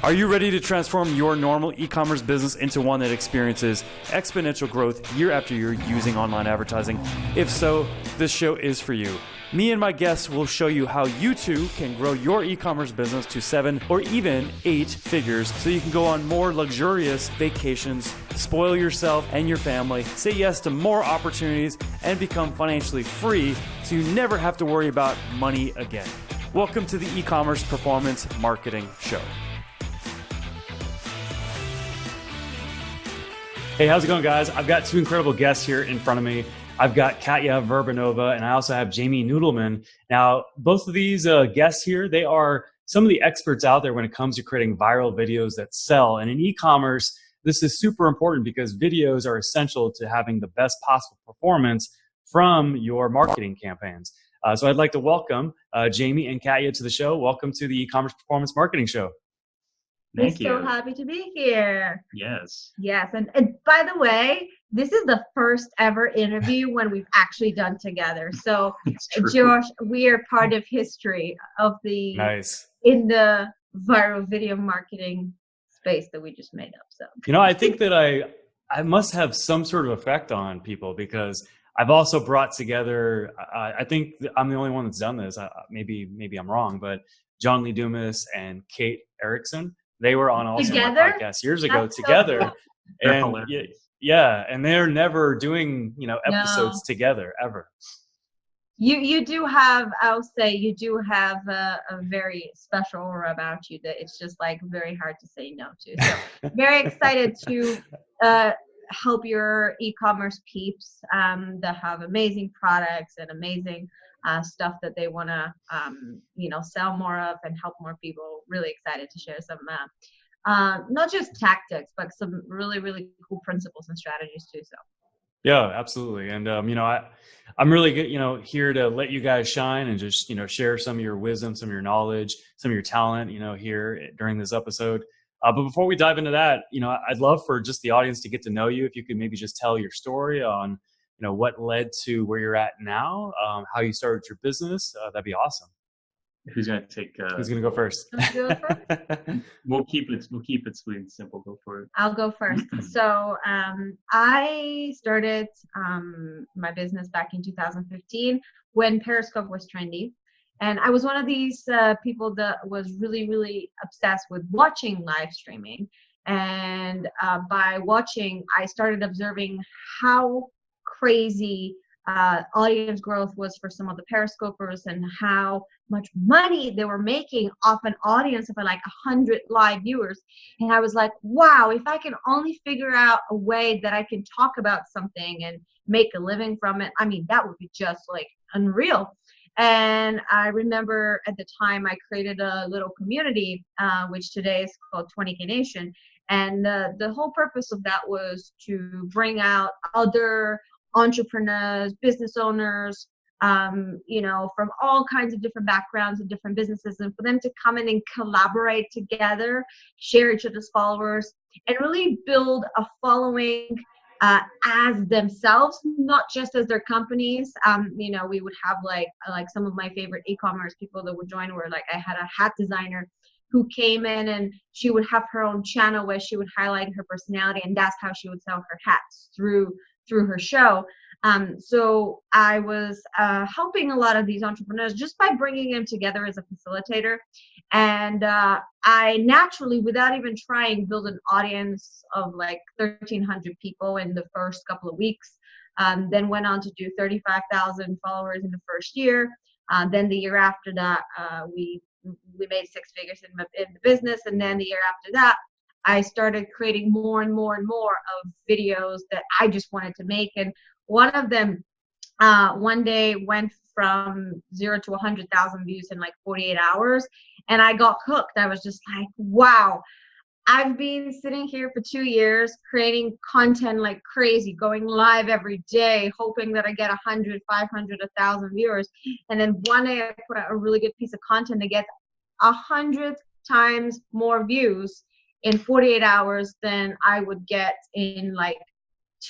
Are you ready to transform your normal e-commerce business into one that experiences exponential growth year after year using online advertising? If so, this show is for you. Me and my guests will show you how you too can grow your e-commerce business to 7 or even 8 figures so you can go on more luxurious vacations, spoil yourself and your family, say yes to more opportunities, and become financially free so you never have to worry about money again. Welcome to the E-commerce Performance Marketing Show. Hey, how's it going, guys? I've got two incredible guests here in front of me. I've got Katya Verbanova, and I also have Jamie Nudelman. Now, both of these guests here, they are some of the experts out there when it comes to creating viral videos that sell. And in e-commerce, this is super important because videos are essential to having the best possible performance from your marketing campaigns. So I'd like to welcome Jamie and Katya to the show. Welcome to the E-commerce Performance Marketing Show. Thank you. We're so happy to be here. Yes. Yes. And by the way, this is the first ever interview when we've actually done together. So Josh, we are part of history of the in the viral video marketing space that we just made up. So I think that I must have some sort of effect on people because I've also brought together, I think I'm the only one that's done this. Maybe I'm wrong, but John Lee Dumas and Kate Erickson, they were on also my podcast years ago together. So and yeah, and they're never doing, episodes together ever. You do have, I'll say, you do have a very special aura about you that it's just like very hard to say no to. So very excited to help your e-commerce peeps that have amazing products and amazing stuff that they want to sell more of and help more people. Really excited to share some not just tactics but some really, really cool principles and strategies too. So yeah, absolutely. And I'm really good, here to let you guys shine and just share some of your wisdom, some of your knowledge, some of your talent here during this episode. But before we dive into that, I'd love for just the audience to get to know you. If you could maybe just tell your story on, what led to where you're at now, how you started your business, that'd be awesome. Who's going to take? Who's going to go first? We'll keep it sweet and simple. Go for it. I'll go first. So I started my business back in 2015 when Periscope was trendy. And I was one of these people that was really, really obsessed with watching live streaming. And by watching, I started observing how crazy audience growth was for some of the Periscopers and how much money they were making off an audience of like 100 live viewers. And I was like, wow, if I can only figure out a way that I can talk about something and make a living from it, that would be just like unreal. And I remember at the time I created a little community, which today is called 20K Nation. And the whole purpose of that was to bring out other entrepreneurs, business owners, from all kinds of different backgrounds and different businesses, and for them to come in and collaborate together, share each other's followers, and really build a following as themselves, not just as their companies. We would have like some of my favorite e-commerce people that would join were like, I had a hat designer who came in and she would have her own channel where she would highlight her personality, and that's how she would sell her hats through her show. So I was helping a lot of these entrepreneurs just by bringing them together as a facilitator. And I naturally, without even trying, built an audience of like 1,300 people in the first couple of weeks. Then went on to do 35,000 followers in the first year. Then the year after that, we made 6 figures in the business. And then the year after that, I started creating more and more and more of videos that I just wanted to make. And one of them one day went from 0 to 100,000 views in like 48 hours. And I got hooked. I was just like, wow, I've been sitting here for 2 years creating content like crazy, going live every day, hoping that I get 100, 500, 1,000 viewers. And then one day I put out a really good piece of content that gets 100 times more views in 48 hours than I would get in like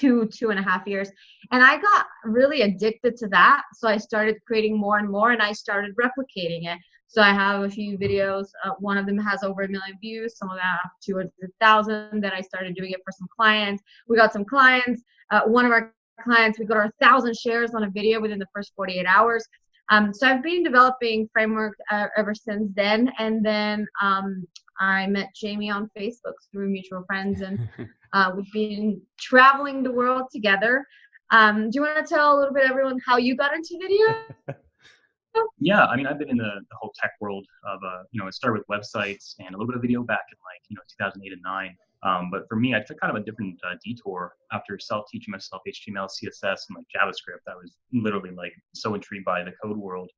2.5 years. And I got really addicted to that. So I started creating more and more, and I started replicating it. So I have a few videos. One of them has over 1 million views. Some of them have 200,000. Then I started doing it for some clients. We got some clients. One of our clients, we got our 1,000 shares on a video within the first 48 hours. So I've been developing frameworks ever since then. And then I met Jamie on Facebook through mutual friends, and we've been traveling the world together. Do you want to tell a little bit, everyone, how you got into video? Yeah, I mean, I've been in the whole tech world of, it started with websites and a little bit of video back in 2008 and 9. But for me, I took kind of a different detour after self-teaching myself HTML, CSS, and like JavaScript. I was literally like so intrigued by the code world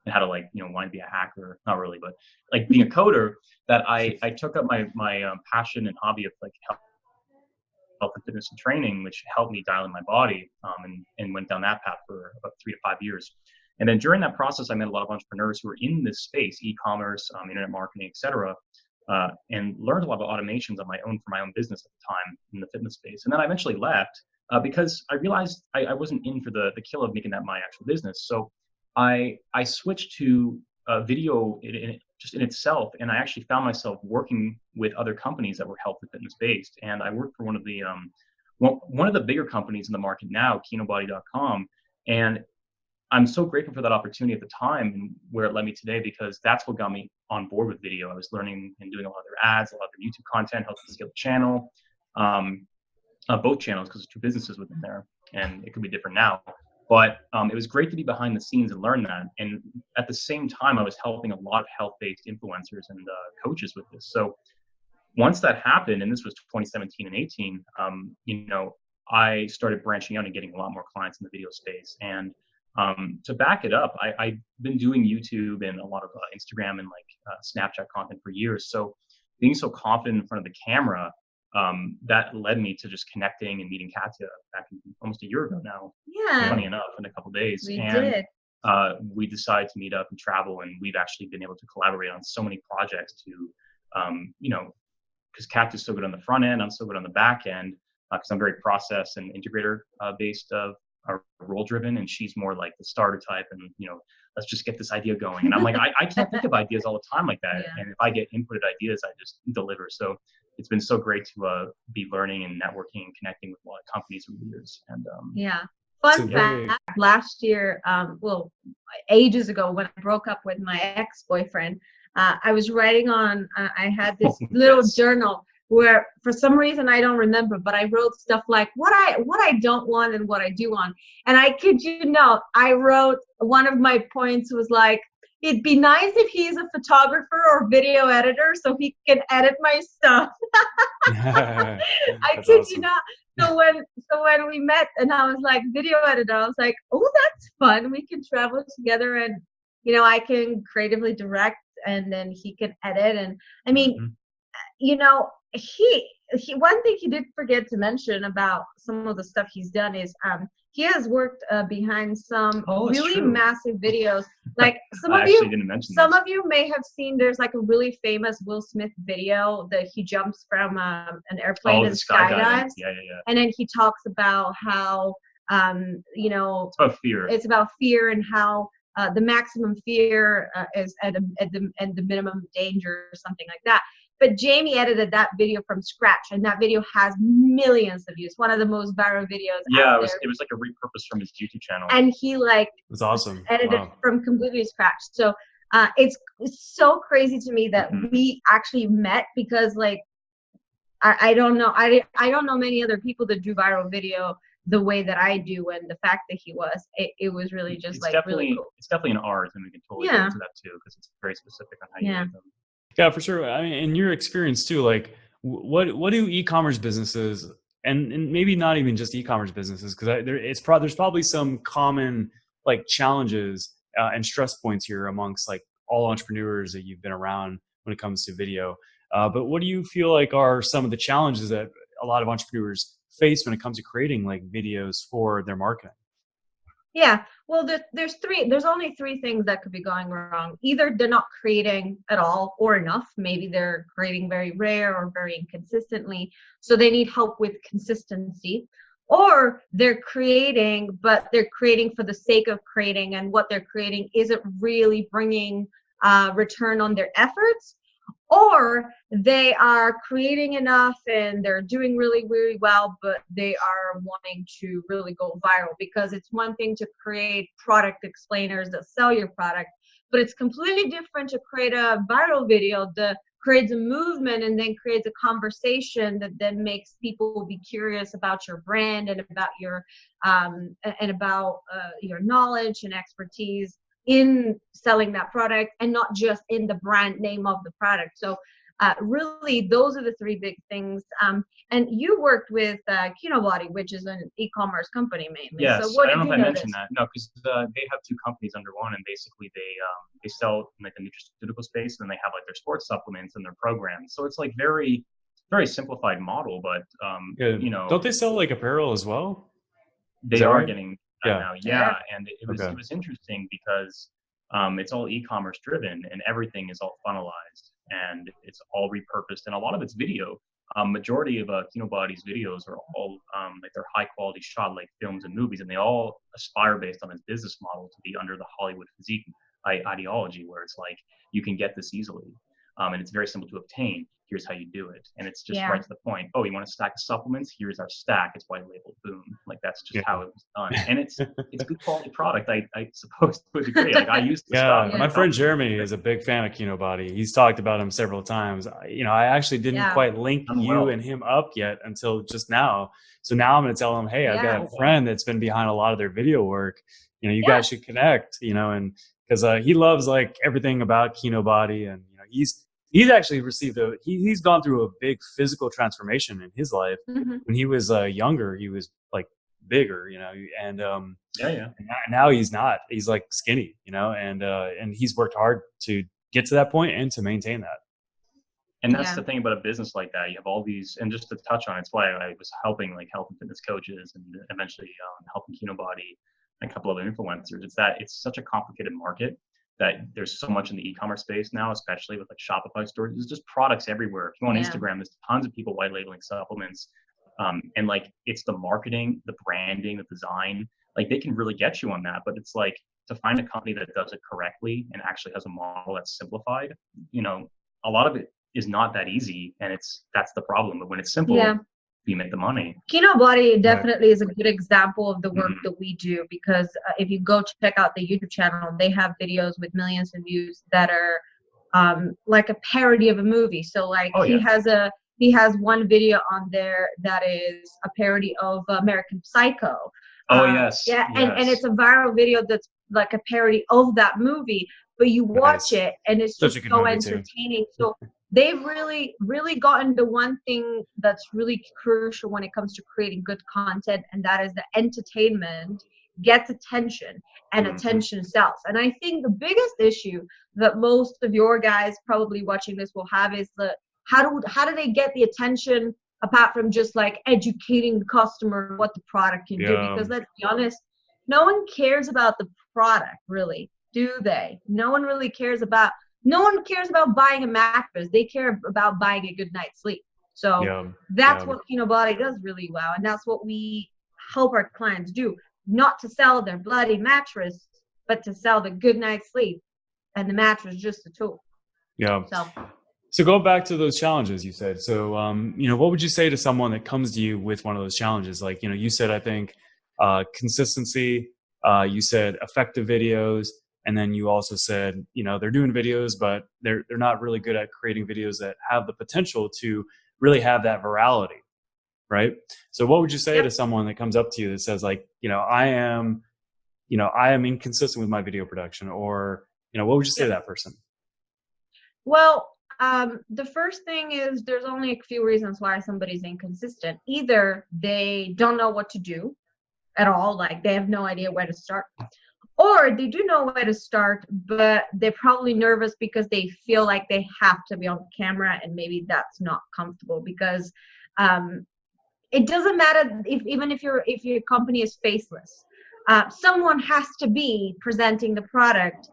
and how to want to be a hacker. Not really, but like being a coder, that I took up my passion and hobby of like health and fitness and training, which helped me dial in my body, and went down that path for about 3 to 5 years. And then during that process, I met a lot of entrepreneurs who were in this space, e-commerce, internet marketing, et cetera, and learned a lot of automations on my own for my own business at the time in the fitness space. And then I eventually left because I realized I wasn't in for the kill of making that my actual business. So I switched to video just in itself, and I actually found myself working with other companies that were health and fitness based. And I worked for one of the bigger companies in the market now, KinoBody.com, and I'm so grateful for that opportunity at the time and where it led me today, because that's what got me on board with video. I was learning and doing a lot of their ads, a lot of their YouTube content, helping scale the channel, both channels, because there's 2 businesses within there, and it could be different now. But it was great to be behind the scenes and learn that. And at the same time, I was helping a lot of health-based influencers and coaches with this. So once that happened, and this was 2017 and 18, I started branching out and getting a lot more clients in the video space. And to back it up, I've been doing YouTube and a lot of Instagram and Snapchat content for years. So being so confident in front of the camera, that led me to just connecting and meeting Katya back almost a year ago now. Yeah. Funny enough, in a couple of days. We did. We decided to meet up and travel, and we've actually been able to collaborate on so many projects because Katya's so good on the front end, I'm so good on the back end, because I'm very process and integrator based are role driven, and she's more like the starter type, and let's just get this idea going. And I'm like, I can't think of ideas all the time like that. Yeah. And if I get inputted ideas, I just deliver. So it's been so great to be learning and networking and connecting with a lot of companies over the years. And fun fact, last year, ages ago, when I broke up with my ex-boyfriend, I was writing on, I had this little journal where for some reason I don't remember, but I wrote stuff like what I don't want and what I do want. And I kid you not, I wrote, one of my points was like, it'd be nice if he's a photographer or video editor so he can edit my stuff. I kid you not. So when we met and I was like, video editor, I was like, oh, that's fun. We can travel together, and I can creatively direct, and then he can edit. And I mean, he one thing he did forget to mention about some of the stuff he's done is he has worked behind some really massive videos. Like some of you may have seen, there's like a really famous Will Smith video that he jumps from an airplane and skydives. Yeah. And then he talks about how it's about fear. It's about fear, and how the maximum fear is at the minimum danger, or something like that. But Jamie edited that video from scratch, and that video has millions of views. One of the most viral videos. Yeah, it was like a repurpose from his YouTube channel. And he it's awesome. Edited from completely scratch. So it's so crazy to me that we actually met, because I don't know many other people that do viral video the way that I do, and the fact that he was, it was really just really cool. It's definitely an art, and we can totally get into that too, because it's very specific on how you do them. Yeah, for sure. I mean, in your experience too, like what do e-commerce businesses, and maybe not even just e-commerce businesses, because there's probably some common challenges and stress points here amongst all entrepreneurs that you've been around when it comes to video. But what do you feel like are some of the challenges that a lot of entrepreneurs face when it comes to creating videos for their marketing? Yeah, well, there's only 3 things that could be going wrong. Either they're not creating at all or enough. Maybe they're creating very rare or very inconsistently, so they need help with consistency. Or they're creating, but they're creating for the sake of creating, and what they're creating isn't really bringing return on their efforts, or they are creating enough and they're doing really, really well, but they are wanting to really go viral. Because it's one thing to create product explainers that sell your product, but it's completely different to create a viral video that creates a movement and then creates a conversation that then makes people be curious about your brand and about your your knowledge and expertise in selling that product, and not just in the brand name of the product. So really, those are the three big things. And you worked with Kinobody, which is an e-commerce company mainly. Yes, So what I don't know did if you I mentioned that. No, because they have two companies under one, and basically they sell in like the nutraceutical space, and then they have like their sports supplements and their programs. So it's like very simplified model, but Don't they sell like apparel as well? they are right? getting that now. Yeah, and it was interesting because it's all e-commerce driven, and everything is all funnelized, and it's all repurposed, and a lot of it's video. Majority of Kinobody's videos are all like they're high quality shot like films and movies, and they all aspire based on its business model to be under the Hollywood physique ideology, where it's like you can get this easily, and it's very simple to obtain. Here's how you do it, and it's just right to the point. Oh, you want a stack of supplements? Here's our stack. It's white labeled. Boom. Like that's just how it was done, and it's good quality product. I suppose to a degree. Like I used to. My friend Jeremy is a big fan of Kinobody. He's talked about him several times. I actually didn't quite link you and him up yet until just now. So now I'm going to tell him, hey, I've got a friend that's been behind a lot of their video work. You guys should connect. And because he loves like everything about Kinobody, and he's actually received he's gone through a big physical transformation in his life. When he was younger, he was like bigger, and now he's not. He's like skinny, and he's worked hard to get to that point and to maintain that. And that's the thing about a business like that. You have all these, and just to touch on, it's why I was helping like health and fitness coaches, and eventually helping Kinobody and a couple other influencers. It's that it's such a complicated market that there's so much in the e-commerce space now, especially with like Shopify stores. There's just products everywhere. If you go on Instagram, there's tons of people white labeling supplements. And like, it's the marketing, the branding, the design, like they can really get you on that. But it's like to find a company that does it correctly and actually has a model that's simplified, a lot of it is not that easy. And that's the problem. But when it's simple, you make the money. Kinobody definitely is a good example of the work that we do, because if you go check out the YouTube channel, they have videos with millions of views that are like a parody of a movie. So like he has one video on there that is a parody of American Psycho. And it's a viral video that's like a parody of that movie, but you watch it and it's just so entertaining. So they've really, really gotten the one thing that's really crucial when it comes to creating good content, and that is the entertainment gets attention, and attention sells. And I think the biggest issue that most of your guys probably watching this will have is how do they get the attention apart from just like educating the customer what the product can do? Because let's be honest, no one cares about the product, really, do they? No one cares about buying a mattress. They care about buying a good night's sleep. So that's what Kinobody does really well. And that's what we help our clients do. Not to sell their bloody mattress, but to sell the good night's sleep. And the mattress is just a tool. Yeah. So going back to those challenges you said. So, what would you say to someone that comes to you with one of those challenges? Like, you said, I think, consistency, you said effective videos. And then you also said, they're doing videos, but they're not really good at creating videos that have the potential to really have that virality, right? So what would you say to someone that comes up to you that says like, I am inconsistent with my video production, or, what would you say to that person? Well, the first thing is there's only a few reasons why somebody's inconsistent. Either they don't know what to do at all, like they have no idea where to start. Or they do know where to start, but they're probably nervous because they feel like they have to be on camera, and maybe that's not comfortable, because it doesn't matter even if your company is faceless. Someone has to be presenting the product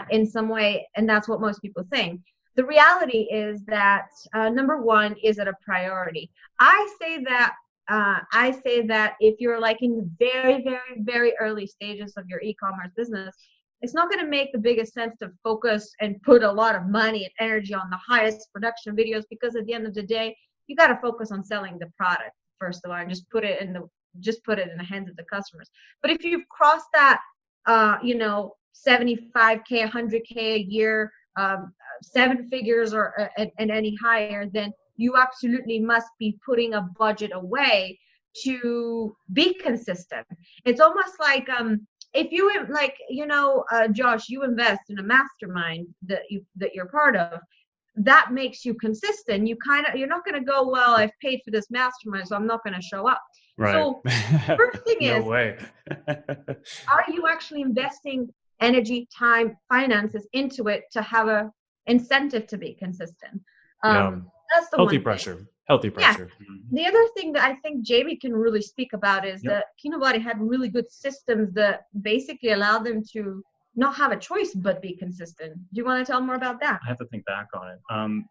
in some way, and that's what most people think. The reality is that number one, is it a priority? I say that if you're like in the very, very, very early stages of your e-commerce business, it's not going to make the biggest sense to focus and put a lot of money and energy on the highest production videos, because at the end of the day, you got to focus on selling the product first of all, and just put it in the hands of the customers. But if you've crossed that, 75K, 100K a year, 7 figures or and any higher, then you absolutely must be putting a budget away to be consistent. It's almost like if you Josh, you invest in a mastermind that you're part of, that makes you consistent. You're not going to go, well, I've paid for this mastermind, so I'm not going to show up. Right. So first thing No is, way. are you actually investing energy, time, finances into it to have a incentive to be consistent? That's the Healthy one pressure. thing. Healthy pressure. Yeah. The other thing that I think Jamie can really speak about is that Kinobody had really good systems that basically allowed them to not have a choice but be consistent. Do you want to tell more about that? I have to think back on it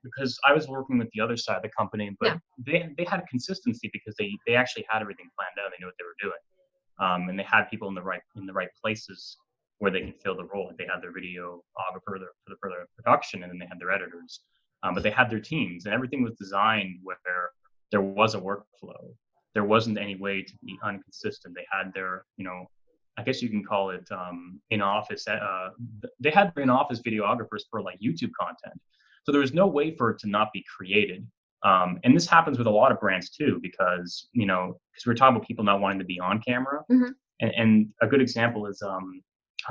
because I was working with the other side of the company, but they had consistency because they actually had everything planned out. They knew what they were doing, and they had people in the right places where they could fill the role. They had their videographer for the further production, and then they had their editors. But they had their teams, and everything was designed where there was a workflow. There wasn't any way to be inconsistent. They had their, I guess you can call it in-office. They had their in-office videographers for like YouTube content. So there was no way for it to not be created. And this happens with a lot of brands too, because we're talking about people not wanting to be on camera. Mm-hmm. And a good example is, I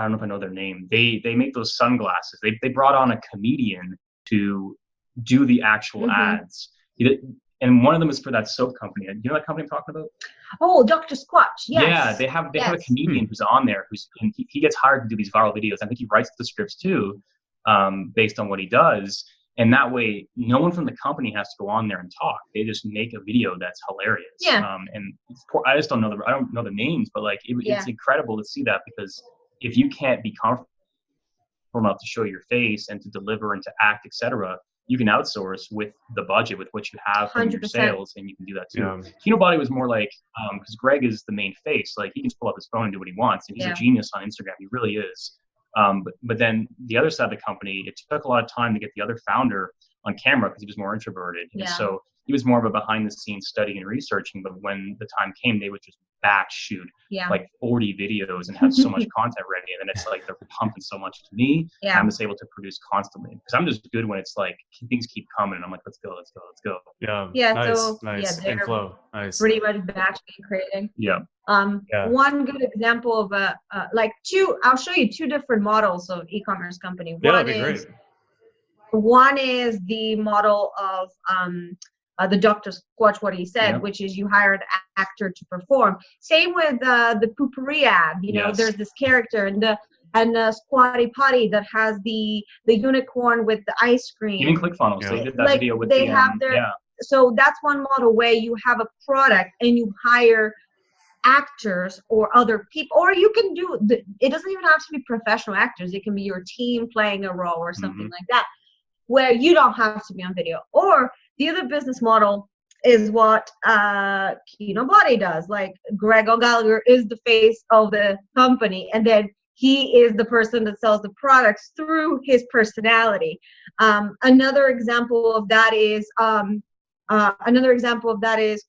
don't know if I know their name. They make those sunglasses. They brought on a comedian to do the actual ads. And one of them is for that soap company. You know that company I'm talking about? Oh, Dr. Squatch. Yes. Yeah, they have a comedian who's on there and he gets hired to do these viral videos. I think he writes the scripts too, based on what he does. And that way, no one from the company has to go on there and talk. They just make a video that's hilarious. Yeah. And I just don't know the names, but like it's incredible to see that, because if you can't be comfortable enough to show your face and to deliver and to act, etc., you can outsource with the budget with what you have from your 100%. sales, and you can do that too. Kinobody was more like, because Greg is the main face, like he can just pull up his phone and do what he wants, and he's a genius on Instagram. He really is. But then the other side of the company, it took a lot of time to get the other founder on camera because he was more introverted. And so he was more of a behind the scenes study and researching. But when the time came, they would just batch shoot like 40 videos and have so much content ready. And then it's like they're pumping so much to me. And I'm just able to produce constantly because I'm just good when it's like things keep coming. And I'm like, let's go. Yeah. Nice. And flow. Nice. Pretty much batch creating. Yeah. One good example of I'll show you 2 different models of e-commerce company. That'd be great. One is the model of the Dr. Squatch, what he said, which is you hire an actor to perform. Same with the Poopery ad. There's this character and Squatty Potty that has the unicorn with the ice cream. Even ClickFunnels, they did that video with So that's one model where you have a product and you hire actors or other people, or you can do it doesn't even have to be professional actors. It can be your team playing a role or something like that, where you don't have to be on video. Or the other business model is what Kinobody does. Like Greg O'Gallagher is the face of the company, and then he is the person that sells the products through his personality. Another example of that is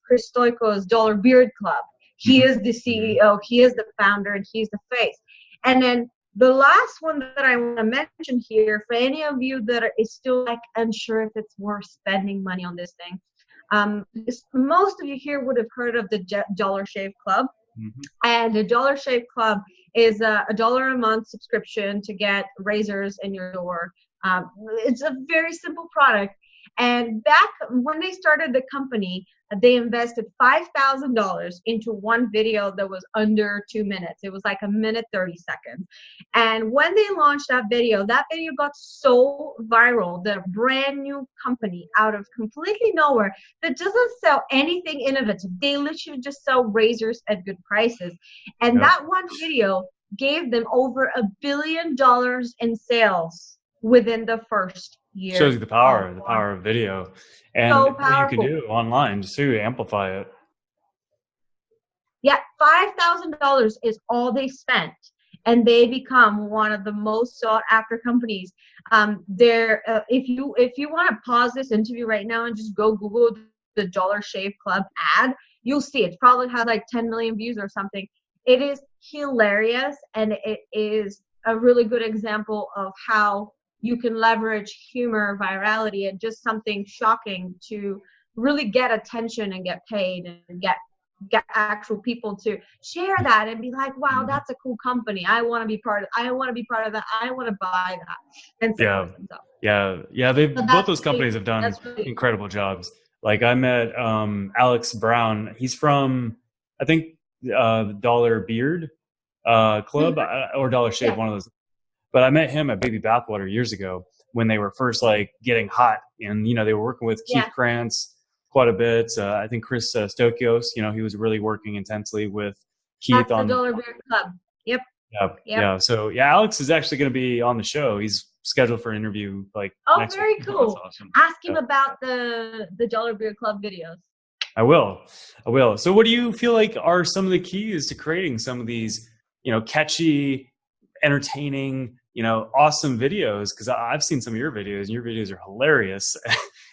Chris Stoiko's Dollar Beard Club. He is the CEO, he is the founder, and he's the face. And then the last one that I want to mention here, for any of you that is still like unsure if it's worth spending money on this thing, most of you here would have heard of the Dollar Shave Club. And the Dollar Shave Club is a $1 a month subscription to get razors in your door. It's a very simple product. And back when they started the company, they invested $5,000 into one video that was under 2 minutes. It was like 1 minute 30 seconds. And when they launched that video got so viral that a brand new company out of completely nowhere that doesn't sell anything innovative. They literally just sell razors at good prices. And that one video gave them over $1 billion in sales within the first year. Shows you the power of video and what you can do online just to amplify it. Yeah, $5,000 is all they spent. and they become one of the most sought after companies. If you want to pause this interview right now and just go Google the Dollar Shave Club ad, you'll see it probably has like 10 million views or something. It is hilarious, and it is a really good example of how you can leverage humor, virality, and just something shocking to really get attention and get paid and get actual people to share that and be like, wow, that's a cool company. I want to be part of that. I want to buy that. And so forth and so. Yeah. Both those companies have done incredible jobs. Like I met Alex Brown. He's from, I think, Dollar Beard Club or Dollar Shave, one of those. But I met him at Baby Bathwater years ago when they were first like getting hot, and they were working with Keith Krantz quite a bit. I think Chris Stokios, he was really working intensely with Keith on the Dollar Beard Club. Yep. Yeah. So Alex is actually going to be on the show. He's scheduled for an interview next very week. cool. Awesome. Ask him about the Dollar Beard Club videos. I will. So what do you feel like are some of the keys to creating some of these, catchy, entertaining, awesome videos? Because I've seen some of your videos, and your videos are hilarious.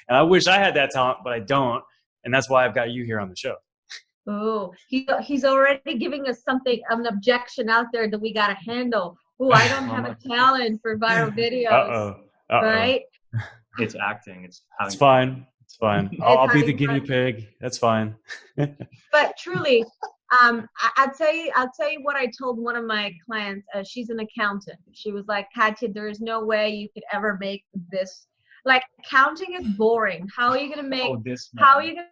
And I wish I had that talent, but I don't. And that's why I've got you here on the show. Oh, he's already giving us an objection out there that we got to handle. Oh, I don't have a talent for viral videos. Right? It's acting. It's fine. It's fine. I'll be the guinea pig. That's fine. But truly, I'll tell you what I told one of my clients. She's an accountant. She was like, Katya, there is no way you could ever make this. Like, accounting is boring. How are you going to make, how are you going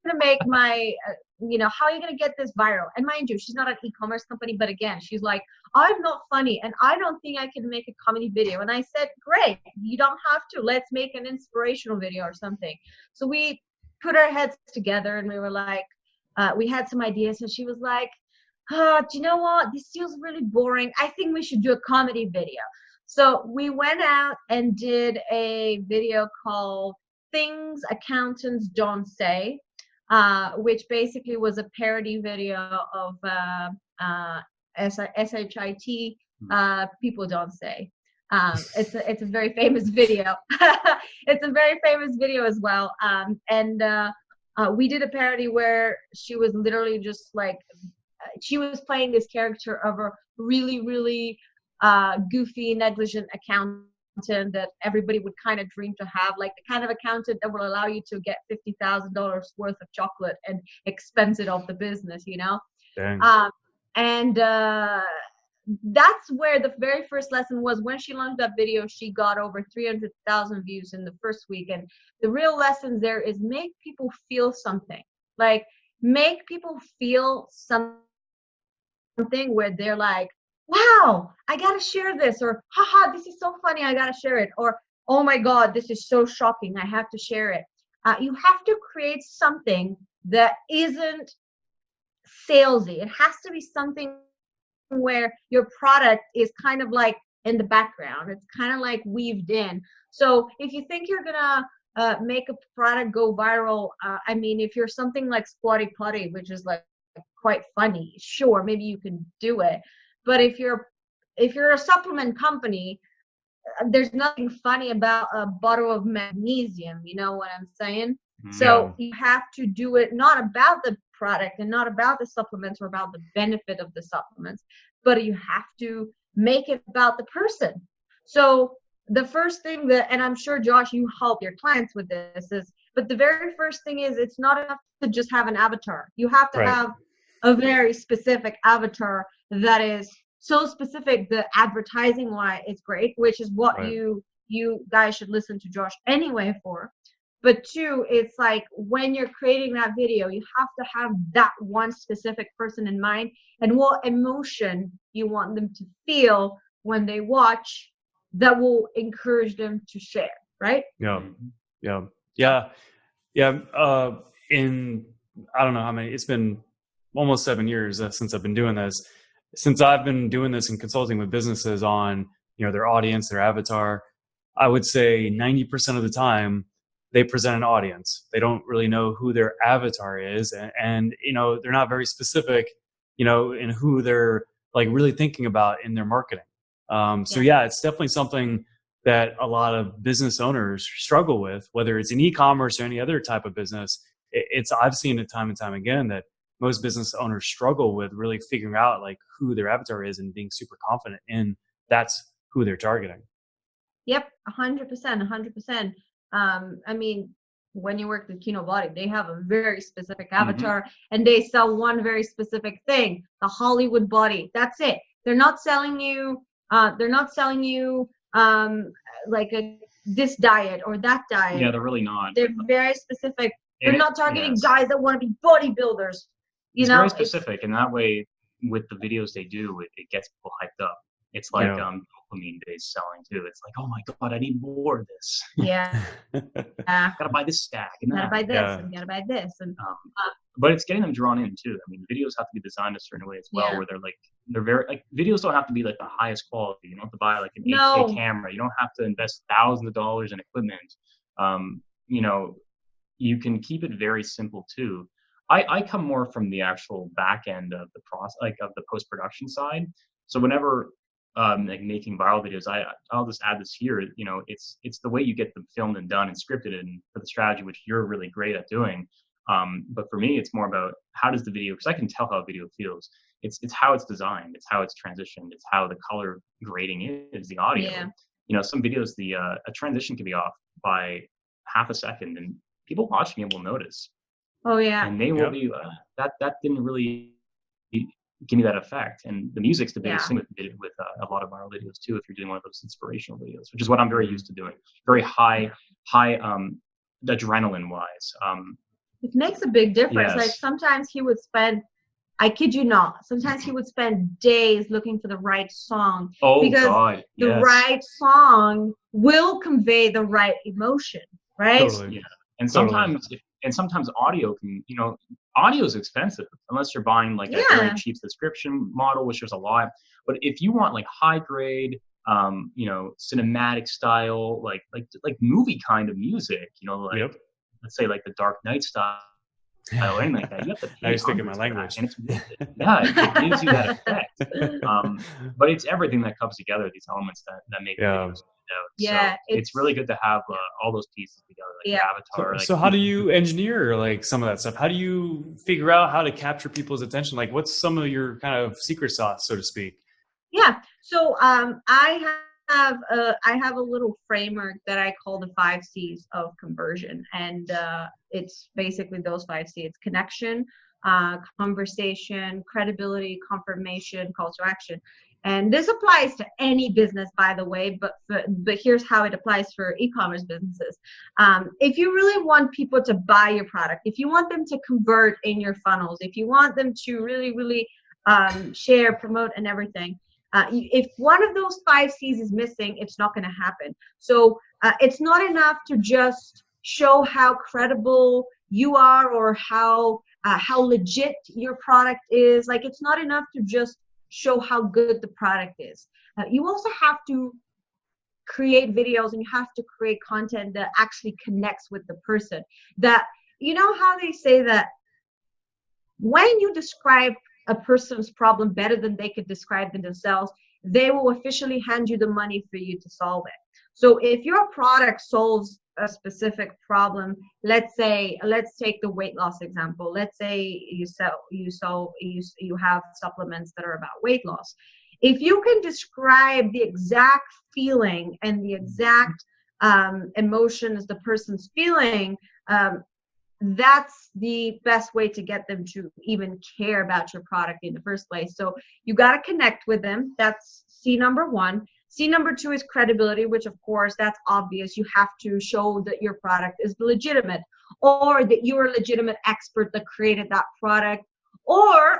to make my, how are you going to get this viral? And mind you, she's not an e-commerce company, but again, she's like, I'm not funny, and I don't think I can make a comedy video. And I said, great, you don't have to. Let's make an inspirational video or something. So we put our heads together, and we were like, we had some ideas, and she was like, do you know what? This feels really boring. I think we should do a comedy video. So we went out and did a video called Things Accountants Don't Say, which basically was a parody video of SHIT, People Don't Say. It's a very famous video. It's a very famous video as well. We did a parody where she was literally just like, she was playing this character of a really, really goofy, negligent accountant that everybody would kind of dream to have, like the kind of accountant that will allow you to get $50,000 worth of chocolate and expense it off the business, Dang. That's where the very first lesson was. When she launched that video, she got over 300,000 views in the first week. And the real lesson there is make people feel something. Like, make people feel something where they're like, wow, I gotta share this, or haha, this is so funny, I gotta share it, or oh my god, this is so shocking, I have to share it. You have to create something that isn't salesy. It has to be something where your product is kind of like in the background. It's kind of like weaved in. So if you think you're gonna make a product go viral, if you're something like Squatty Potty, which is like quite funny, sure, maybe you can do it. But if you're a supplement company, there's nothing funny about a bottle of magnesium. You know what I'm saying? Yeah. So you have to do it not about the product and not about the supplements or about the benefit of the supplements, but you have to make it about the person. So the first thing and I'm sure, Josh, you help your clients with this, but the very first thing is it's not enough to just have an avatar. You have to have a very specific avatar that is so specific that advertising wise it's great, which is what you guys should listen to Josh anyway for. But two, it's like when you're creating that video, you have to have that one specific person in mind and what emotion you want them to feel when they watch that will encourage them to share, right? Yeah. I don't know how many, it's been almost 7 years since I've been doing this. Since I've been doing this and consulting with businesses on, their audience, their avatar, I would say 90% of the time they present an audience. They don't really know who their avatar is. And they're not very specific, in who they're like really thinking about in their marketing. So it's definitely something that a lot of business owners struggle with, whether it's in e-commerce or any other type of business. I've seen it time and time again that most business owners struggle with really figuring out like who their avatar is and being super confident in that's who they're targeting. Yep, 100%, 100%. I mean, when you work with Kino Body, they have a very specific avatar, and they sell one very specific thing, the Hollywood body. That's it. They're not selling you. Like this diet or that diet. Yeah, they're really not. They're very specific. They're not targeting guys that want to be bodybuilders. It's very specific, and that way, with the videos they do, it gets people hyped up. It's like dopamine-based selling too. It's like, oh my god, I need more of this. Yeah. Gotta buy this stack and gotta buy this and gotta buy this and. But it's getting them drawn in too. I mean, videos have to be designed a certain way as well, where they're very like videos don't have to be like the highest quality. You don't have to buy like an 8K camera. You don't have to invest thousands of dollars in equipment. You know, you can keep it very simple too. I come more from the actual back end of the process, like of the post-production side. So whenever like making viral videos, I'll just add this here. You know, it's the way you get them filmed and done and scripted, and for the strategy, which you're really great at doing. But for me, it's more about how does the video, because I can tell how a video feels. It's how it's designed, it's how it's transitioned, it's how the color grading is, the audio. Yeah. You know, some videos, a transition can be off by half a second, and people watching it will notice. Oh yeah. And they will be that didn't really give me that effect. And the music's the biggest thing with a lot of viral videos too. If you're doing one of those inspirational videos, which is what I'm very used to doing, very high adrenaline wise. It makes a big difference. Yes. Like sometimes he would spend, I kid you not, sometimes he would spend days looking for the right song. Oh, because God. The right song will convey the right emotion, right? Totally. Yeah. And sometimes audio can, you know, audio is expensive unless you're buying like a very cheap subscription model, which there's a lot. But if you want like high grade, you know, cinematic style, like movie kind of music, you know, like let's say like the Dark Knight style or anything like that, you have to pay. Now you're speaking my language. And it's worth it. It gives you that effect. But it's everything that comes together, these elements that make videos. Yeah, so it's really good to have all those pieces together, like the avatar. So how do you engineer like some of that stuff? How do you figure out how to capture people's attention? Like, what's some of your kind of secret sauce, so to speak? Yeah. So I have a little framework that I call the 5 C's of conversion, and it's basically those 5 C's: connection, conversation, credibility, confirmation, call to action. And this applies to any business, by the way, but here's how it applies for e-commerce businesses. If you really want people to buy your product, if you want them to convert in your funnels, if you want them to really, really share, promote, and everything, if one of those 5 C's is missing, it's not going to happen. So it's not enough to just show how credible you are or how legit your product is. Like, it's not enough to just show how good the product is. You also have to create videos, and you have to create content that actually connects with the person. That, you know how they say that when you describe a person's problem better than they could describe it themselves, they will officially hand you the money for you to solve it. So if your product solves a specific problem, let's take the weight loss example. Let's say you have supplements that are about weight loss. If you can describe the exact feeling and the exact emotions the person's feeling, that's the best way to get them to even care about your product in the first place. So you got to connect with them. That's C number 1. C number 2 is credibility, which of course that's obvious. You have to show that your product is legitimate, or that you're a legitimate expert that created that product, or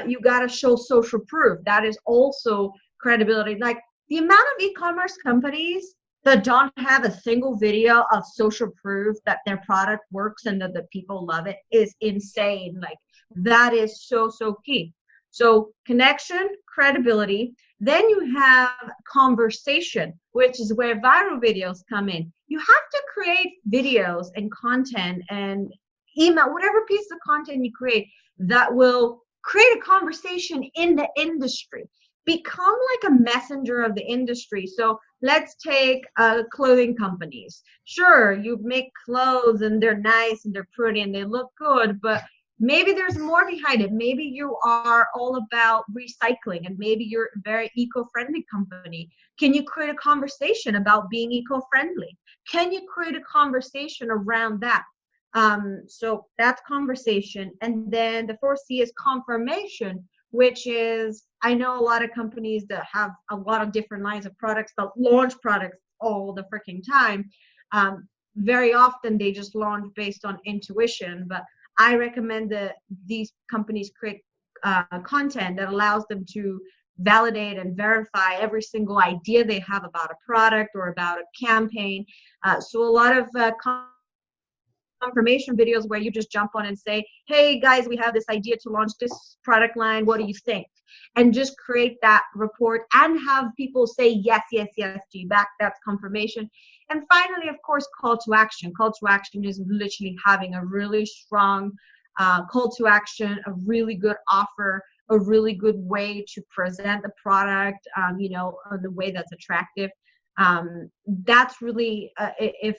you got to show social proof. That is also credibility. Like, the amount of e-commerce companies that don't have a single video of social proof that their product works and that the people love it is insane. Like, that is so key. So connection, credibility. Then you have conversation, which is where viral videos come in. You have to create videos and content and email, whatever piece of content you create, that will create a conversation in the industry. Become like a messenger of the industry. So let's take clothing companies. Sure, you make clothes and they're nice and they're pretty and they look good, but maybe there's more behind it. Maybe you are all about recycling and maybe you're a very eco-friendly company. Can you create a conversation about being eco-friendly? Can you create a conversation around that? So that's conversation. And then the fourth C is confirmation, which is, I know a lot of companies that have a lot of different lines of products that launch products all the freaking time. Very often they just launch based on intuition, but I recommend that these companies create content that allows them to validate and verify every single idea they have about a product or about a campaign. So a lot of confirmation videos where you just jump on and say, hey guys, we have this idea to launch this product line. What do you think? And just create that report and have people say yes, yes, yes to you back. That's confirmation. And finally, of course, call to action. Call to action is literally having a really strong call to action, a really good offer, a really good way to present the product, in a way that's attractive. That's really, if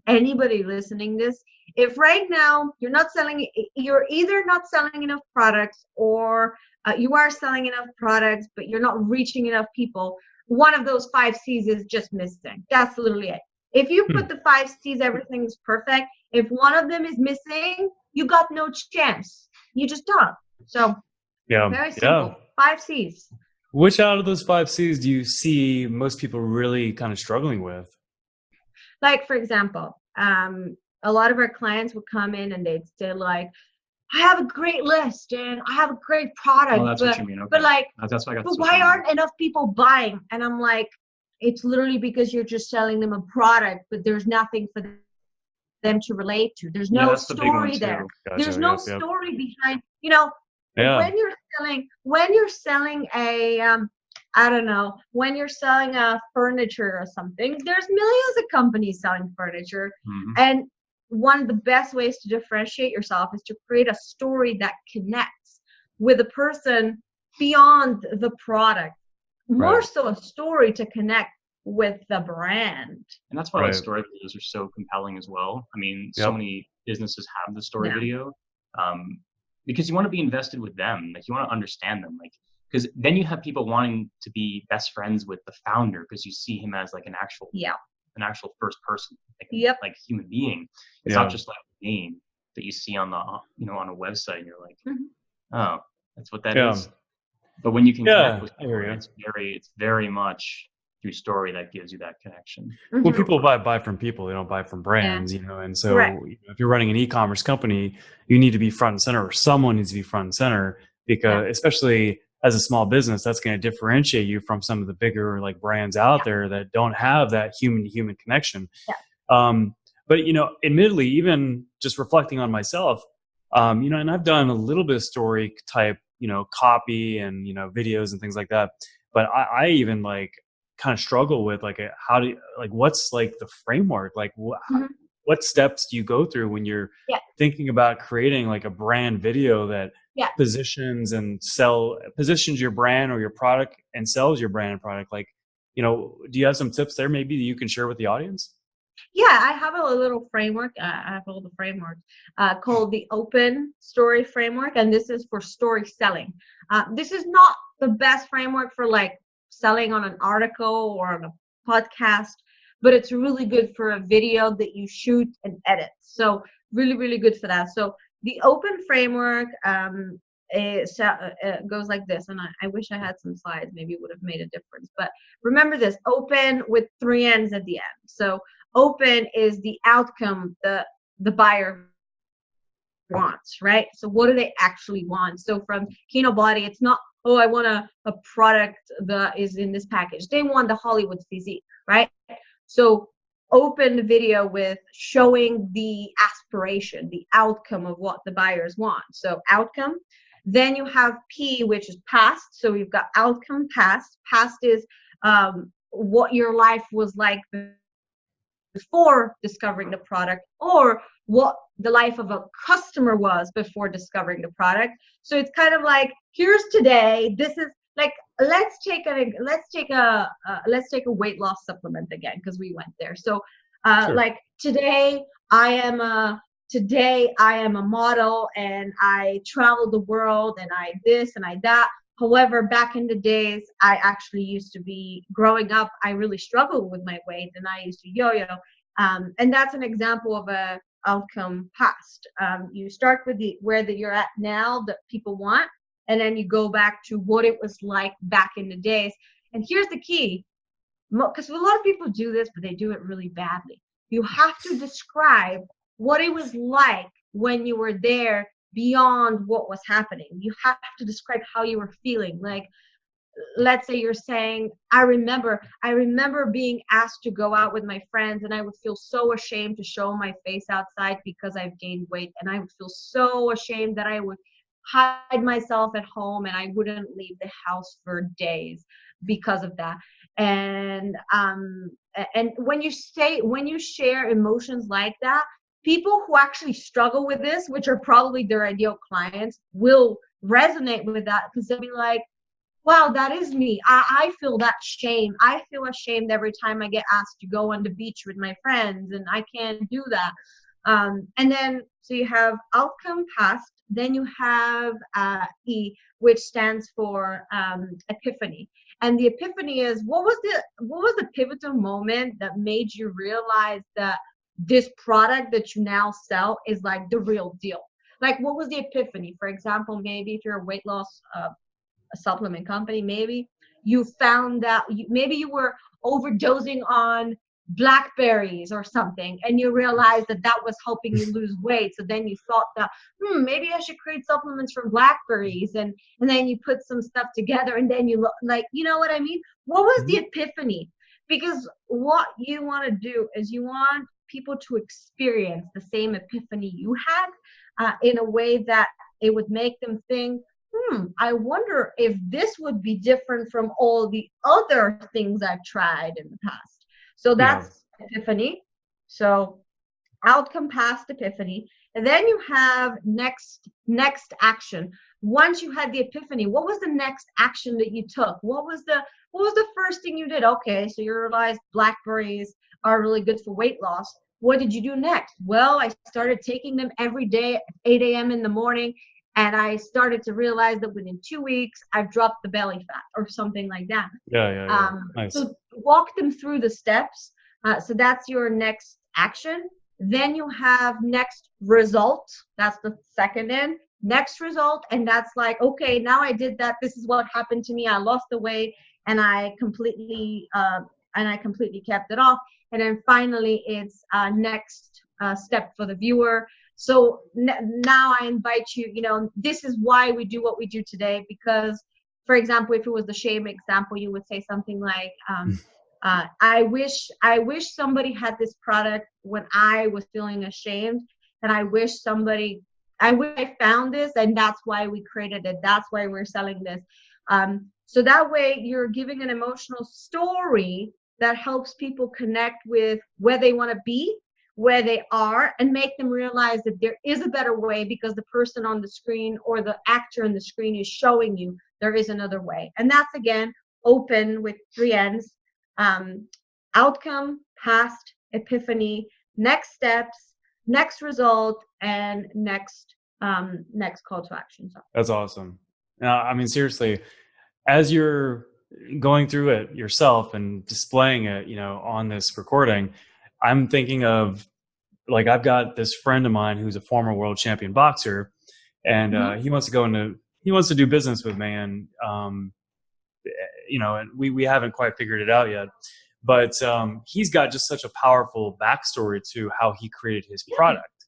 anybody listening this, if right now you're either not selling enough products or you are selling enough products, but you're not reaching enough people, one of those 5 C's is just missing. That's literally it. If you put the 5 C's, everything's perfect. If one of them is missing, you got no chance. You just don't. So very simple. 5 C's. Which out of those 5 C's do you see most people really kind of struggling with? Like, for example, a lot of our clients would come in and they'd say like, I have a great list and I have a great product, that's what you mean. Okay. But like, that's why I got but why aren't enough people buying? And I'm like, it's literally because you're just selling them a product, but there's nothing for them to relate to. There's no story there. Gotcha, there's no story behind, when you're selling a, I don't know, when you're selling a furniture or something, there's millions of companies selling furniture. Mm-hmm. And one of the best ways to differentiate yourself is to create a story that connects with a person beyond the product. More so a story to connect with the brand. And that's why like story videos are so compelling as well. I mean, so many businesses have the story video because you want to be invested with them. Like you want to understand them. Like, because then you have people wanting to be best friends with the founder because you see him as like an actual first person, like human being. It's not just like a name that you see on the on a website and you're like, oh, that's what that is. But when you can connect with people, it's very much through story that gives you that connection. Well, people buy from people; they don't buy from brands, And so, if you're running an e-commerce company, you need to be front and center, or someone needs to be front and center, because especially as a small business, that's going to differentiate you from some of the bigger like brands out there that don't have that human-to-human connection. But admittedly, even just reflecting on myself, and I've done a little bit of story type, copy and videos and things like that. But I even like kind of struggle with like what's like the framework, like what steps do you go through when you're thinking about creating like a brand video that positions your brand or your product and sells your brand and product? Like, do you have some tips there maybe that you can share with the audience? Yeah, I have a little framework. I have all the frameworks called the Open Story Framework, and this is for story selling. This is not the best framework for like selling on an article or on a podcast, but it's really good for a video that you shoot and edit. So really, really good for that. So the Open Framework goes like this, and I wish I had some slides. Maybe it would have made a difference. But remember this: open with 3 N's at the end. So open is the outcome the buyer wants, right? So what do they actually want? So from Kino Body, it's not, oh, I want a product that is in this package. They want the Hollywood physique, right? So open the video with showing the aspiration, the outcome of what the buyers want. So outcome. Then you have P, which is past. So we've got outcome, past. Past is what your life was like before discovering the product, or what the life of a customer was before discovering the product. So it's kind of like, here's today. This is like, let's take a weight loss supplement again, because we went there. So Sure. like today I am a model, and I travel the world, and I this and I that. However, back in the days, I actually used to be, growing up, I really struggled with my weight, and I used to yo-yo. And that's an example of a outcome past. You start with where you're at now that people want, and then you go back to what it was like back in the days. And here's the key, because a lot of people do this, but they do it really badly. You have to describe what it was like when you were there beyond what was happening. You have to describe how you were feeling. Like, let's say you're saying, I remember being asked to go out with my friends, and I would feel so ashamed to show my face outside because I've gained weight, and I would feel so ashamed that I would hide myself at home, and I wouldn't leave the house for days because of that. And when you share emotions like that, people who actually struggle with this, which are probably their ideal clients, will resonate with that, because they'll be like, wow, that is me. I feel that shame. I feel ashamed every time I get asked to go on the beach with my friends, and I can't do that. And then, so you have outcome past, then you have E, which stands for epiphany. And the epiphany is, what was the pivotal moment that made you realize that this product that you now sell is like the real deal? Like, what was the epiphany? For example, maybe if you're a weight loss a supplement company, maybe you found that maybe you were overdosing on blackberries or something, and you realized that was helping you lose weight. So then you thought that maybe I should create supplements from blackberries, and then you put some stuff together, and then you look like, you know what I mean? What was the epiphany? Because what you want to do is you want people to experience the same epiphany you had, in a way that it would make them think, I wonder if this would be different from all the other things I've tried in the past. So that's epiphany. So outcome past, epiphany. And then you have next action. Once you had the epiphany, what was the next action that you took? What was the first thing you did? Okay, so you realized blackberries are really good for weight loss. What did you do next? Well, I started taking them every day at 8 a.m. in the morning. And I started to realize that within 2 weeks, I've dropped the belly fat or something like that. Yeah. Nice. So walk them through the steps. So that's your next action. Then you have next result. That's the second in. Next result. And that's like, okay, now I did that. This is what happened to me. I lost the weight, and I completely kept it off. And then finally, it's next step for the viewer. So now I invite you, this is why we do what we do today. Because, for example, if it was the shame example, you would say something like, I wish somebody had this product when I was feeling ashamed. And I wish I found this, and that's why we created it. That's why we're selling this. So that way you're giving an emotional story that helps people connect with where they want to be, where they are, and make them realize that there is a better way, because the person on the screen or the actor on the screen is showing you there is another way. And that's, again, open with 3 N's. Outcome, past, epiphany, next steps, next result, and next call to action. So. That's awesome. Now, I mean, seriously, as you're going through it yourself and displaying it, on this recording, I'm thinking of, like, I've got this friend of mine who's a former world champion boxer, and he wants to do business with me, and and we haven't quite figured it out yet, but he's got just such a powerful backstory to how he created his product,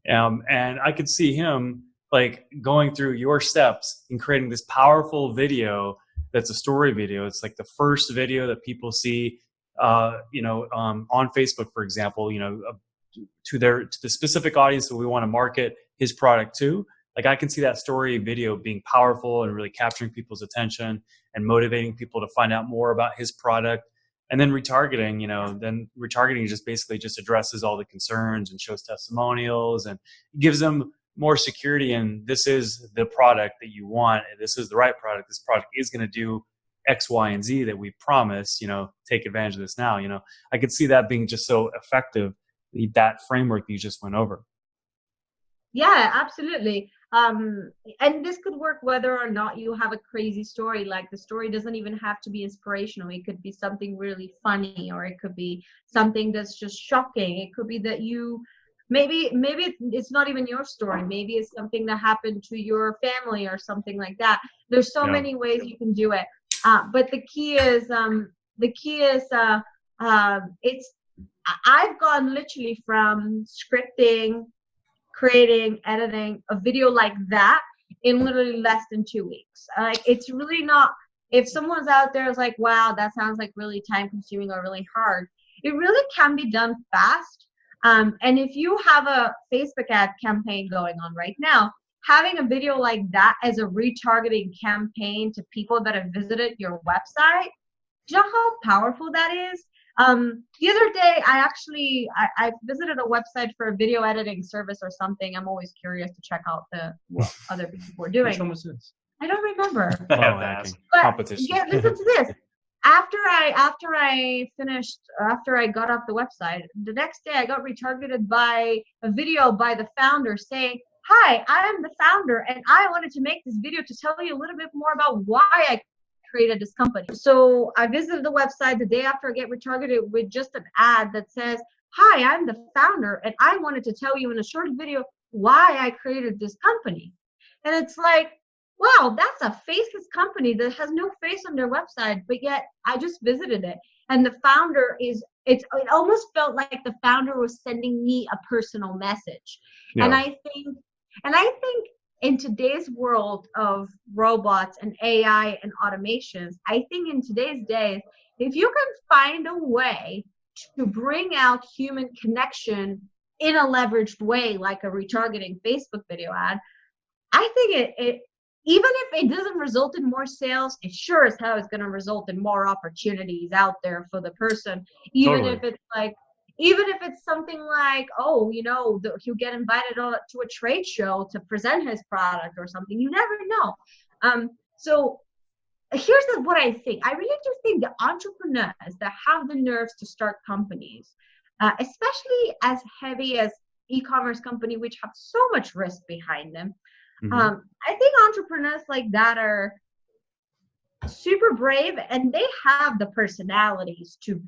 and I could see him like going through your steps and creating this powerful video that's a story video. It's like the first video that people see on Facebook, for example, to the specific audience that we want to market his product to. Like, I can see that story video being powerful and really capturing people's attention and motivating people to find out more about his product. And then retargeting, then retargeting just basically just addresses all the concerns and shows testimonials and gives them more security. And this is the product that you want. This is the right product. This product is going to do X, Y, and Z that we promised, take advantage of this now. I could see that being just so effective, that framework that you just went over. Yeah, absolutely. And this could work whether or not you have a crazy story. Like, the story doesn't even have to be inspirational. It could be something really funny, or it could be something that's just shocking. It could be that maybe it's not even your story. Maybe it's something that happened to your family or something like that. There's so many ways you can do it. But the key is I've gone literally from scripting, creating, editing a video like that in literally less than 2 weeks. Like, it's really not, if someone's out there is like, wow, that sounds like really time consuming or really hard, it really can be done fast. And if you have a Facebook ad campaign going on right now, having a video like that as a retargeting campaign to people that have visited your website, do you know how powerful that is? The other day, I visited a website for a video editing service or something. I'm always curious to check out what other people were doing. Which one was this? I don't remember. Hacking. But Competition. yeah, listen to this. After I got off the website, the next day I got retargeted by a video by the founder saying, "Hi, I am the founder, and I wanted to make this video to tell you a little bit more about why I created this company." So I visited the website the day after I get retargeted with just an ad that says, "Hi, I'm the founder, and I wanted to tell you in a short video why I created this company." And it's like, wow, that's a faceless company that has no face on their website, but yet I just visited it. And the founder it almost felt like the founder was sending me a personal message. Yeah. And I think in today's world of robots and AI and automations, I think in today's days, if you can find a way to bring out human connection in a leveraged way, like a retargeting Facebook video ad, I think it even if it doesn't result in more sales, it sure as hell is going to result in more opportunities out there for the person. Even if it's something like, he'll get invited to a trade show to present his product or something. You never know. So here's what I think. I really do think the entrepreneurs that have the nerves to start companies, especially as heavy as e-commerce company, which have so much risk behind them, I think entrepreneurs like that are super brave, and they have the personalities to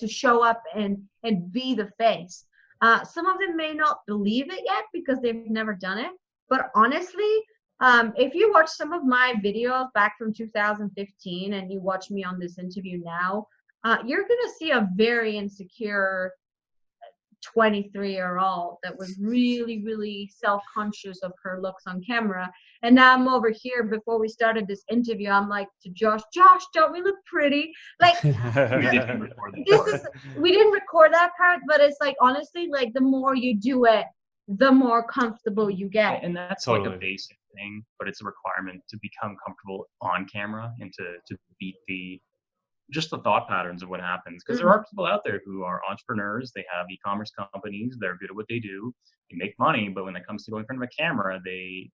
show up and be the face. Some of them may not believe it yet because they've never done it. But honestly, if you watch some of my videos back from 2015 and you watch me on this interview now, you're going to see a very insecure 23-year-old that was really, really self-conscious of her looks on camera. And now I'm over here, before we started this interview, I'm like to Josh, don't we look pretty? Like, we didn't record that part, but it's like, honestly, like, the more you do it, the more comfortable you get. And that's like a basic thing, but it's a requirement to become comfortable on camera and to beat the thought patterns of what happens. Because there are people out there who are entrepreneurs, they have e-commerce companies, they're good at what they do, they make money, but when it comes to going in front of a camera, they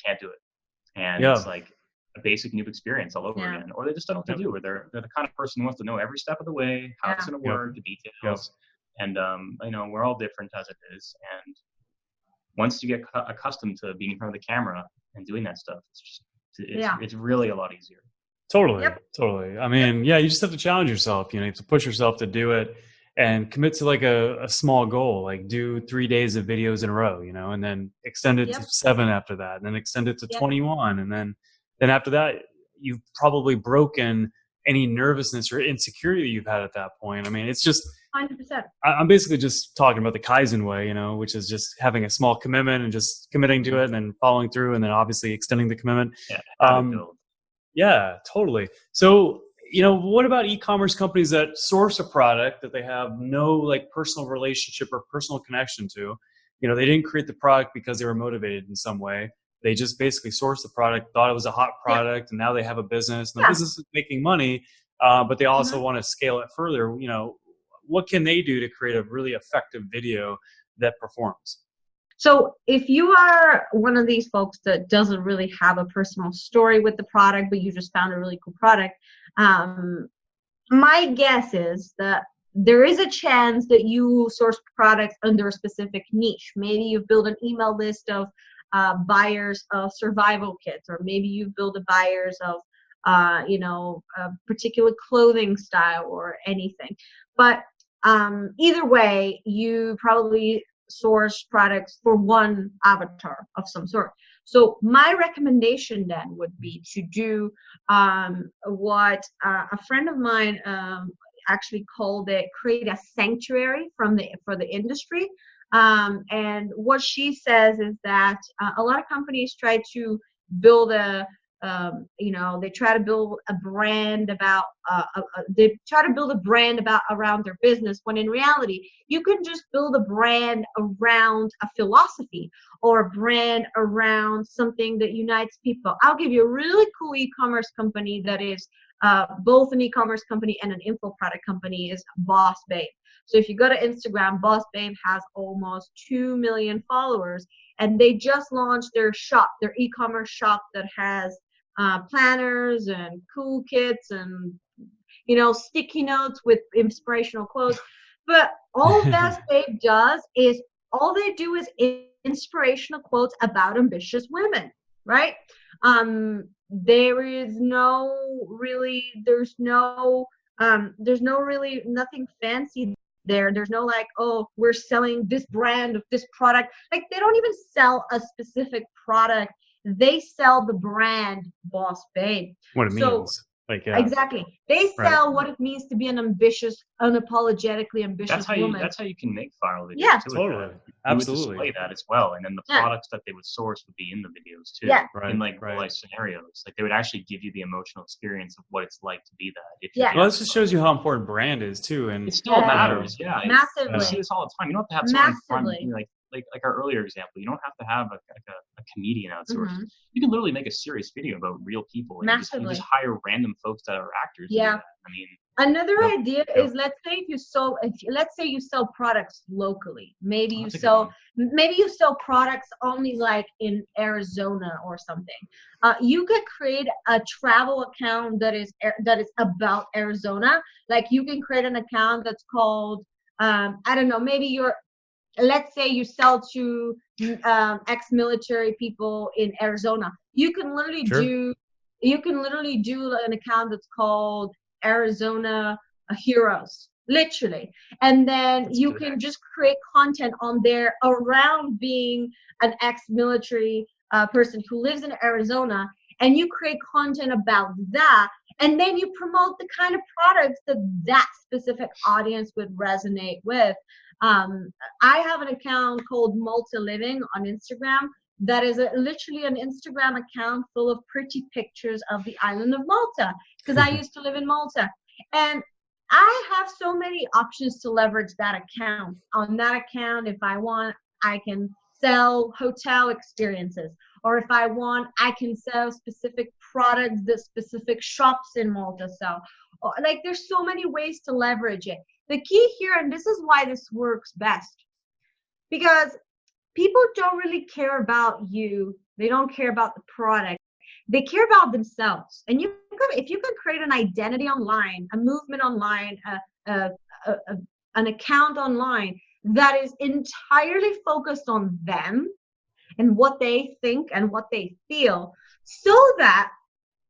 can't do it. And it's like a basic noob experience all over again. Or they just don't know what to do, or they're the kind of person who wants to know every step of the way, how it's going to work, the details. And we're all different as it is. And once you get accustomed to being in front of the camera and doing that stuff, it's really a lot easier. Totally. I mean, you just have to challenge yourself. You have to push yourself to do it and commit to like a small goal, like do 3 days of videos in a row, and then extend it to 7 after that, and then extend it to 21. And then after that, you've probably broken any nervousness or insecurity you've had at that point. I mean, it's just 100%. I'm basically just talking about the Kaizen way, which is just having a small commitment and just committing to it and then following through, and then obviously extending the commitment. Yeah, totally. So, what about e-commerce companies that source a product that they have no like personal relationship or personal connection to? They didn't create the product because they were motivated in some way. They just basically sourced the product, thought it was a hot product, and now they have a business, and the business is making money, but they also want to scale it further. What can they do to create a really effective video that performs? So if you are one of these folks that doesn't really have a personal story with the product, but you just found a really cool product, my guess is that there is a chance that you source products under a specific niche. Maybe you've built an email list of buyers of survival kits, or maybe you've built a buyers of a particular clothing style or anything. But either way, you probably source products for one avatar of some sort. So my recommendation then would be to do what a friend of mine actually called it, create a sanctuary for the industry. And what she says is that a lot of companies try to build they try to build a brand about around their business, when in reality you can just build a brand around a philosophy or a brand around something that unites people. I'll give you a really cool e-commerce company that is both an e-commerce company and an info product company, is Boss Babe. So if you go to Instagram, Boss Babe has almost 2 million followers, and they just launched their e-commerce shop that has planners and cool kits and sticky notes with inspirational quotes. But all Boss Babe does is inspirational quotes about ambitious women, right? There's nothing fancy there. There's no like, oh, we're selling this brand of this product. Like, they don't even sell a specific product. They sell the brand Boss Babe. What it means. Exactly. They sell what it means to be an ambitious, unapologetically ambitious woman. That's how you can make viral videos. Yeah, totally. You would display that as well, and then the products that they would source would be in the videos too. Yeah. In real life scenarios, like they would actually give you the emotional experience of what it's like to be that. Well, this just shows you how important brand is too, and it still matters. Yeah, massively. You see this all the time. You don't have to have someone in front, like our earlier example. You don't have to have a comedian outsourced. Mm-hmm. You can literally make a serious video about real people, and you just hire random folks that are actors. Yeah. To do that. I mean, another idea is, let's say you sell products locally. Maybe you sell products only like in Arizona or something. You could create a travel account that is about Arizona. Like, you can create an account that's called I don't know, maybe let's say you sell to ex-military people in Arizona. You can literally do an account that's called Arizona Heroes, literally. And then you can just create content on there around being an ex-military person who lives in Arizona, and you create content about that, and then you promote the kind of products that specific audience would resonate with. I have an account called Malta Living on Instagram that is literally an Instagram account full of pretty pictures of the island of Malta, because I used to live in Malta. And I have so many options to leverage that account. On that account, if I want, I can sell hotel experiences. Or if I want, I can sell specific products that specific shops in Malta sell. Like, there's so many ways to leverage it. The key here, and this is why this works best, because people don't really care about you. They don't care about the product. They care about themselves. And if you can create an identity online, a movement online, an account online that is entirely focused on them and what they think and what they feel, so that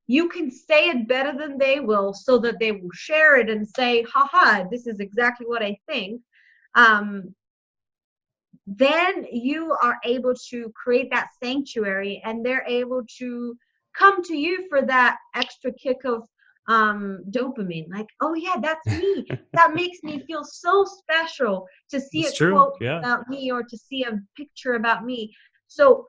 you can say it better than they will, so that they will share it and say, haha, this is exactly what I think. Then you are able to create that sanctuary, and they're able to come to you for that extra kick of dopamine. Like, oh yeah, that's me. That makes me feel so special to see a quote about me, or to see a picture about me. So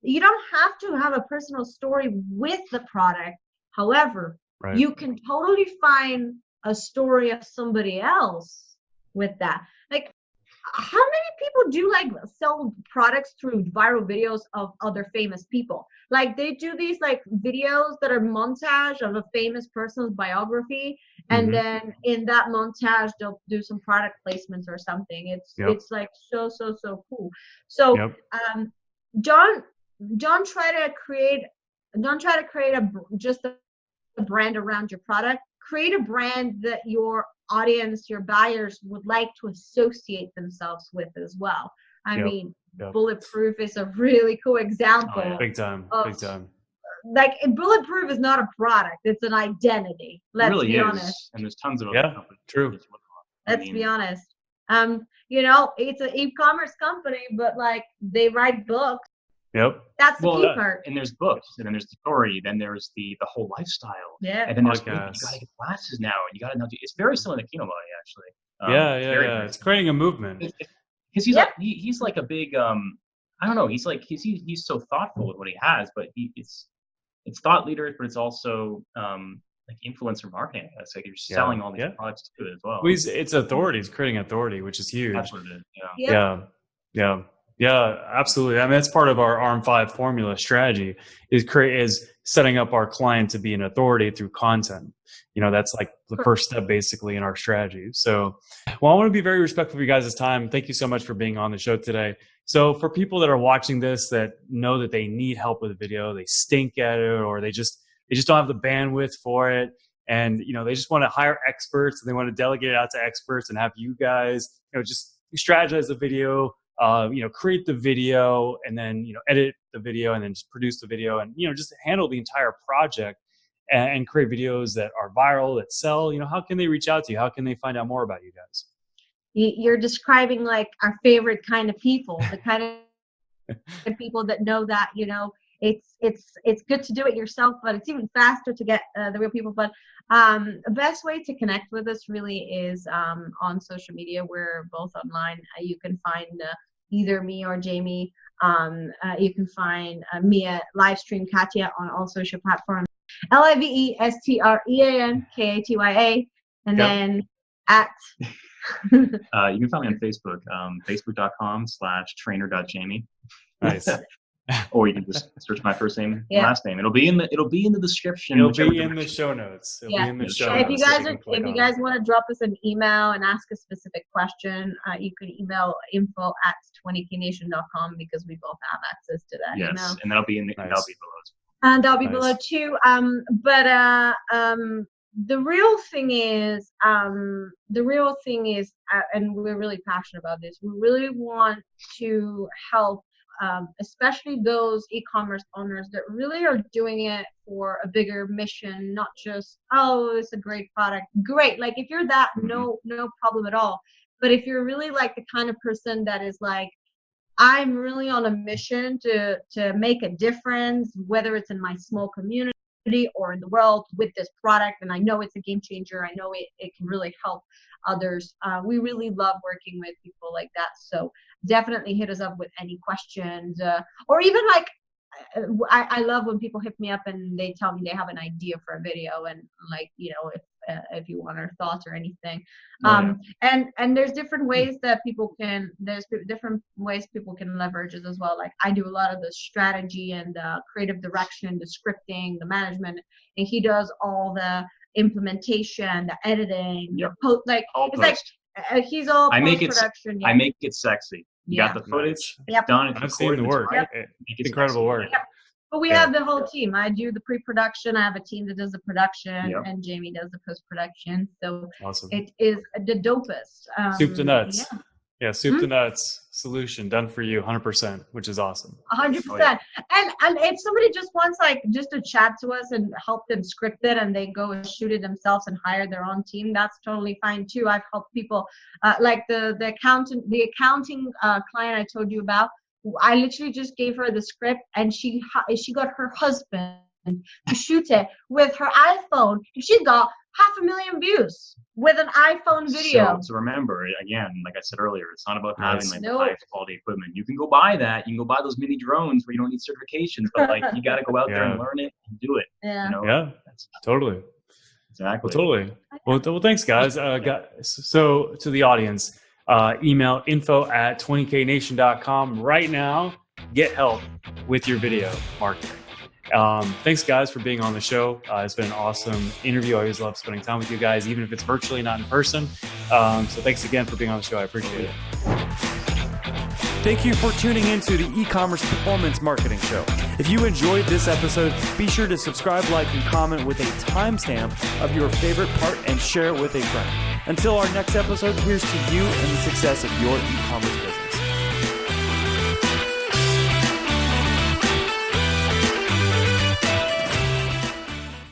you don't have to have a personal story with the product. However, you can totally find a story of somebody else with that. Like, how many people do like sell products through viral videos of other famous people? Like, they do these like videos that are montage of a famous person's biography, And then in that montage, they'll do some product placements or something. It's like so cool. So don't try to create just a brand around your product. Create a brand that your audience, your buyers would like to associate themselves with as well. I mean, Bulletproof is a really cool example. Oh, yeah. Big time. Like, Bulletproof is not a product; it's an identity. Let's be honest. And there's tons of other companies. True. Let's be honest. You know, it's an e-commerce company, but like they write books. Yep. That's the key part. And there's books, and then there's the story, then there's the whole lifestyle. Yeah. And then there's you gotta get classes now, and you gotta know. It's very similar to Kinobody, actually. It's creating a movement. Because he's like a big I don't know. He's so thoughtful with what he has, but it's thought leaders, but it's also like influencer marketing. It's like you're selling all these products to it as well. It's authority. It's creating authority, which is huge. That's what it is. Yeah, absolutely. I mean, that's part of our ARM5 formula strategy is setting up our client to be an authority through content. You know, that's like the first step basically in our strategy. So, well, I want to be very respectful of you guys' time. Thank you so much for being on the show today. So for people that are watching this that know that they need help with a video, they stink at it, or they just don't have the bandwidth for it. And, you know, they just want to hire experts and they want to delegate it out to experts and have you guys, you know, just strategize the video, you know, create the video and then, you know, edit the video and then just produce the video and, you know, just handle the entire project and create videos that are viral, that sell. You know, how can they reach out to you? How can they find out more about you guys? You're describing like our favorite kind of people, the kind of people that know that, you know, it's good to do it yourself, but it's even faster to get the real people. But the best way to connect with us really is on social media. We're both online. You can find either me or Jamie. You can find me at Livestream Katya on all social platforms. LIVESTREAN and then at you can find me on Facebook, facebook.com/trainer.jamie. Nice. Or you can just search my first name and last name. It'll be in the description. It'll be in the show notes. It'll be in the show notes. If you guys want to drop us an email and ask a specific question, you can email info@20knation.com because we both have access to that email. Yes, and that'll be below. And that'll be below too. But the real thing is, and we're really passionate about this. We really want to help, especially those e-commerce owners that really are doing it for a bigger mission, not just, oh, it's a great product. Great. Like if you're that, no problem at all. But if you're really like the kind of person that is like, I'm really on a mission to make a difference, whether it's in my small community or in the world with this product, and I know it's a game changer. I know it can really help others. We really love working with people like that. So definitely hit us up with any questions, or even like, I love when people hit me up and they tell me they have an idea for a video and like, you know, if you want our thoughts or anything. And there's different ways that there's different ways people can leverage it as well. Like I do a lot of the strategy and the creative direction, the scripting, the management, and he does all the implementation, the editing, he's all post-production. I make it sexy. You got the footage. It's done. It's I've seen the work. It's incredible work. Yep. But we have the whole team. I do the pre-production. I have a team that does the production, and Jamie does the post-production. So awesome. It is the dopest. Soup to nuts. Yeah, soup to nuts solution done for you 100%, which is awesome. 100%. And if somebody just wants just to chat to us and help them script it and they go and shoot it themselves and hire their own team, that's totally fine too. I've helped people like the accounting client I told you about. I literally just gave her the script and she got her husband to shoot it with her iPhone. And she got 500,000 views with an iPhone video. So remember, again, like I said earlier, it's not about having the highest quality equipment. You can go buy that. You can go buy those mini drones where you don't need certifications, but like you got to go out there and learn it and do it. Yeah. You know? Yeah. Totally. Exactly. Well, totally. Well, thanks, guys. So to the audience, email info@20knation.com right now. Get help with your video marketing. Thanks, guys, for being on the show. It's been an awesome interview. I always love spending time with you guys, even if it's virtually, not in person. So thanks again for being on the show. I appreciate it. Thank you for tuning into the e-commerce performance marketing show. If you enjoyed this episode, be sure to subscribe, like, and comment with a timestamp of your favorite part and share it with a friend. Until our next episode, here's to you and the success of your e-commerce business.